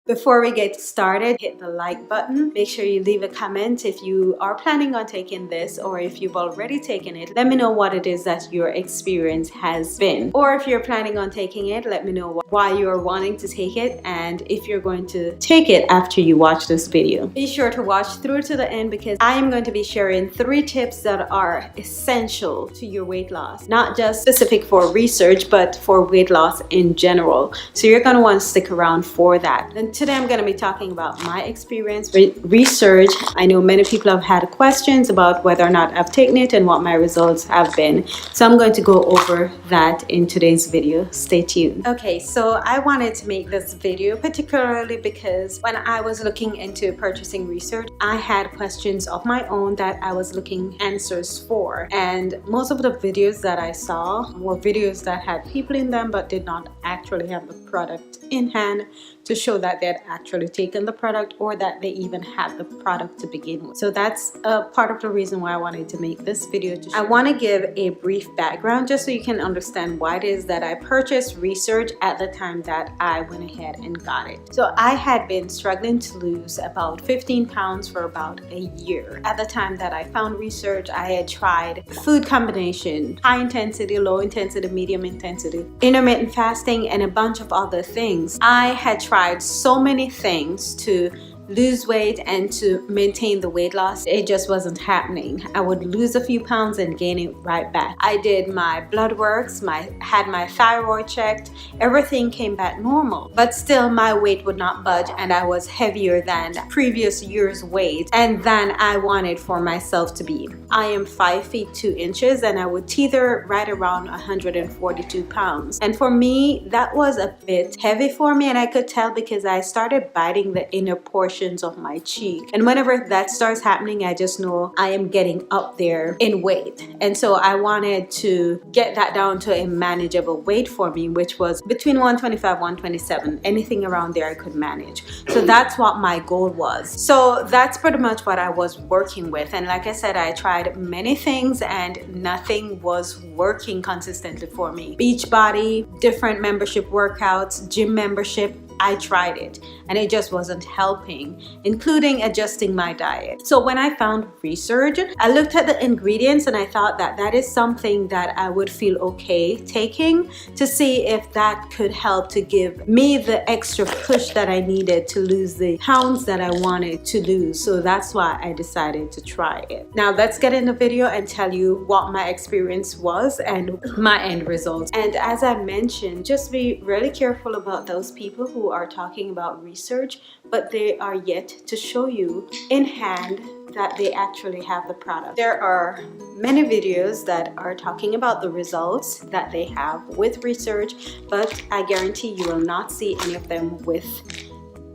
Before we get started, hit the like button. Make sure you leave a comment if you are planning on taking this, or if you've already taken it, let me know what it is that your experience has been. Or if you're planning on taking it, let me know why you're wanting to take it and if you're going to take it after you watch this video. Be sure to watch through to the end because I am going to be sharing 3 tips that are essential to your weight loss. Not just specific for research, but for weight loss in general. So you're going to want to stick around for that. And today I'm going to be talking about my experience with Resurge. I know many people have had questions about whether or not I've taken it and what my results have been. So I'm going to go over that in today's video. Stay tuned. Okay, so I wanted to make this video particularly because when I was looking into purchasing Resurge, I had questions of my own that I was looking answers for. And most of the videos that I saw were videos that had people in them but did not actually have the product in hand to show that they had actually taken the product or that they even had the product to begin with. So that's a part of the reason why I wanted to make this video. I want to give a brief background just so you can understand why it is that I purchased Resurge at the time that I went ahead and got it. So I had been struggling to lose about 15 pounds for about a year. At the time that I found Resurge, I had tried food combination, high intensity, low intensity, medium intensity, intermittent fasting, and a bunch of other things. I had tried so many things to lose weight and to maintain the weight loss. It just wasn't happening. I would lose a few pounds and gain it right back. I did my blood works, had my thyroid checked, everything came back normal, but still my weight would not budge and I was heavier than previous year's weight and than I wanted for myself to be. I am 5 feet 2 inches and I would tether right around 142 pounds. And for me, that was a bit heavy for me, and I could tell because I started biting the inner portion of my cheek, and whenever that starts happening, I just know I am getting up there in weight. And so I wanted to get that down to a manageable weight for me, which was between 125 127. Anything around there I could manage. So that's what my goal was. So that's pretty much what I was working with. And like I said, I tried many things and nothing was working consistently for me. Beachbody, different membership workouts, gym membership, I tried it and it just wasn't helping, including adjusting my diet. So when I found Resurge, I looked at the ingredients and I thought that that is something that I would feel okay taking to see if that could help to give me the extra push that I needed to lose the pounds that I wanted to lose. So that's why I decided to try it. Now let's get in the video and tell you what my experience was and my end results. And as I mentioned, just be really careful about those people who are talking about Resurge, but they are yet to show you in hand that they actually have the product. There are many videos that are talking about the results that they have with Resurge, but I guarantee you will not see any of them with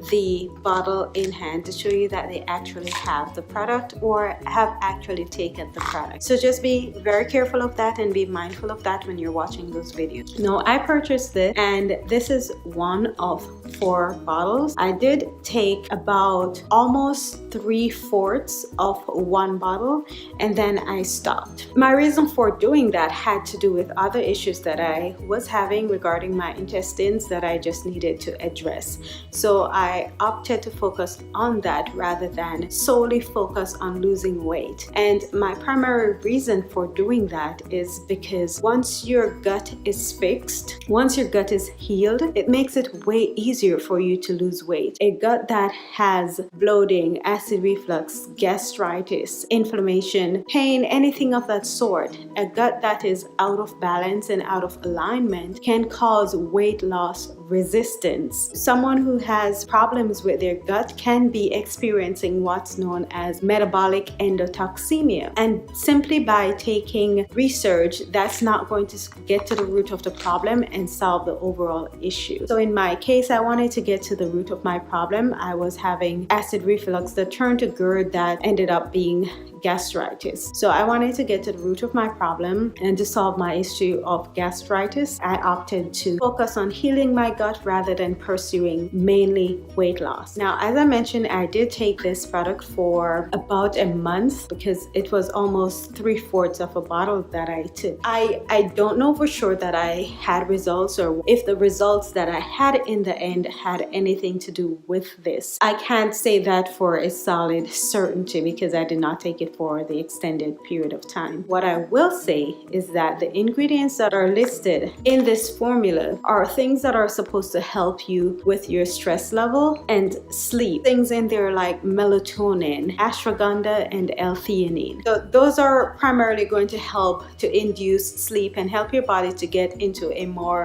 the bottle in hand to show you that they actually have the product or have actually taken the product. So just be very careful of that and be mindful of that when you're watching those videos. Now I purchased this and this is one of 4 bottles. I did take about almost 3/4 of 1 bottle and then I stopped. My reason for doing that had to do with other issues that I was having regarding my intestines that I just needed to address. So I opted to focus on that rather than solely focus on losing weight. And my primary reason for doing that is because once your gut is fixed, once your gut is healed, it makes it way easier for you to lose weight. A gut that has bloating, acid reflux, gastritis, inflammation, pain, anything of that sort, a gut that is out of balance and out of alignment can cause weight loss resistance. Someone who has problems with their gut can be experiencing what's known as metabolic endotoxemia. And simply by taking Resurge, that's not going to get to the root of the problem and solve the overall issue. So in my case, I wanted to get to the root of my problem. I was having acid reflux that turned to GERD that ended up being gastritis. So I wanted to get to the root of my problem, and to solve my issue of gastritis, I opted to focus on healing my gut gut rather than pursuing mainly weight loss. Now, as I mentioned, I did take this product for about a month because it was almost 3/4 of a bottle that I took. I don't know for sure that I had results or if the results that I had in the end had anything to do with this. I can't say that for a solid certainty because I did not take it for the extended period of time. What I will say is that the ingredients that are listed in this formula are things that are supposed to help you with your stress level and sleep. Things in there like melatonin, ashwagandha, and L-theanine. So those are primarily going to help to induce sleep and help your body to get into a more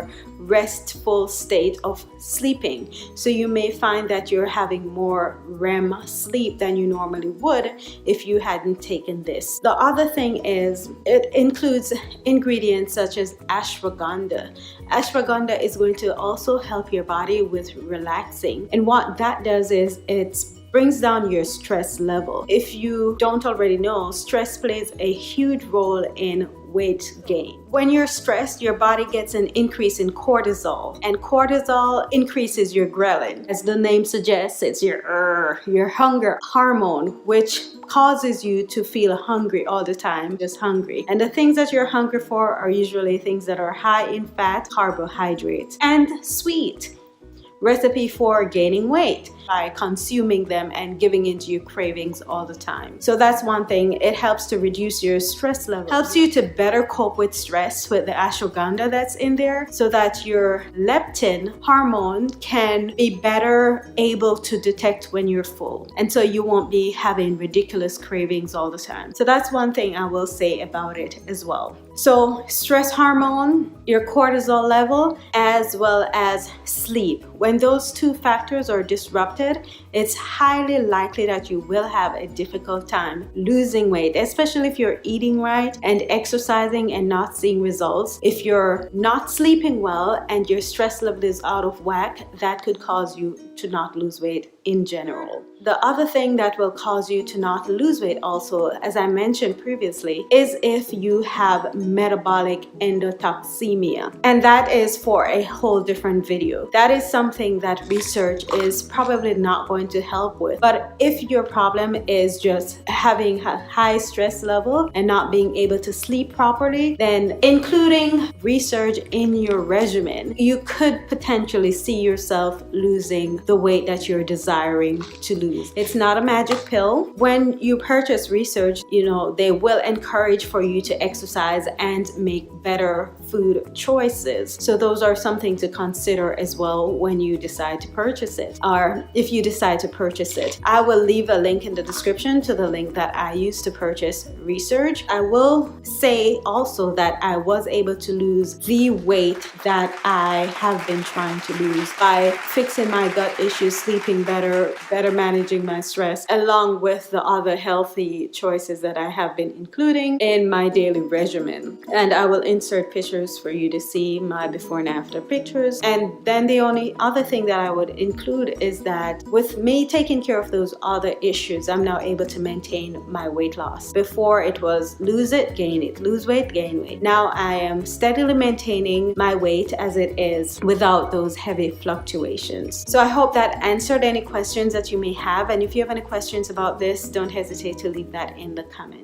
restful state of sleeping. So you may find that you're having more REM sleep than you normally would if you hadn't taken this. The other thing is it includes ingredients such as ashwagandha. Ashwagandha is going to also help your body with relaxing. And what that does is it brings down your stress level. If you don't already know, stress plays a huge role in weight gain. When you're stressed, your body gets an increase in cortisol, and cortisol increases your ghrelin. As the name suggests, it's your hunger hormone, which causes you to feel hungry all the time, just hungry. And the things that you're hungry for are usually things that are high in fat, carbohydrates, and sweet. Recipe for gaining weight by consuming them and giving into your cravings all the time. So that's one thing. It helps to reduce your stress level. Helps you to better cope with stress with the ashwagandha that's in there so that your leptin hormone can be better able to detect when you're full. And so you won't be having ridiculous cravings all the time. So that's one thing I will say about it as well. So stress hormone, your cortisol level, as well as sleep. When those two factors are disrupted, it's highly likely that you will have a difficult time losing weight, especially if you're eating right and exercising and not seeing results. If you're not sleeping well and your stress level is out of whack, that could cause you to not lose weight in general. The other thing that will cause you to not lose weight also, as I mentioned previously, is if you have metabolic endotoxemia. And that is for a whole different video. That is something that research is probably not going to help with. But if your problem is just having a high stress level and not being able to sleep properly, then including research in your regimen, you could potentially see yourself losing the weight that you're desiring to lose. It's not a magic pill. When you purchase research, they will encourage for you to exercise and make better food choices. So those are something to consider as well when you decide to purchase it, or if you decide to purchase it. I will leave a link in the description to the link that I used to purchase Resurge. I will say also that I was able to lose the weight that I have been trying to lose by fixing my gut issues, sleeping better managing my stress, along with the other healthy choices that I have been including in my daily regimen. And I will insert pictures for you to see my before and after pictures. And then the only other thing that I would include is that with me taking care of those other issues, I'm now able to maintain my weight loss. Before it was lose it, gain it, lose weight, gain weight. Now I am steadily maintaining my weight as it is without those heavy fluctuations. So I hope that answered any questions that you may have. And if you have any questions about this, don't hesitate to leave that in the comments.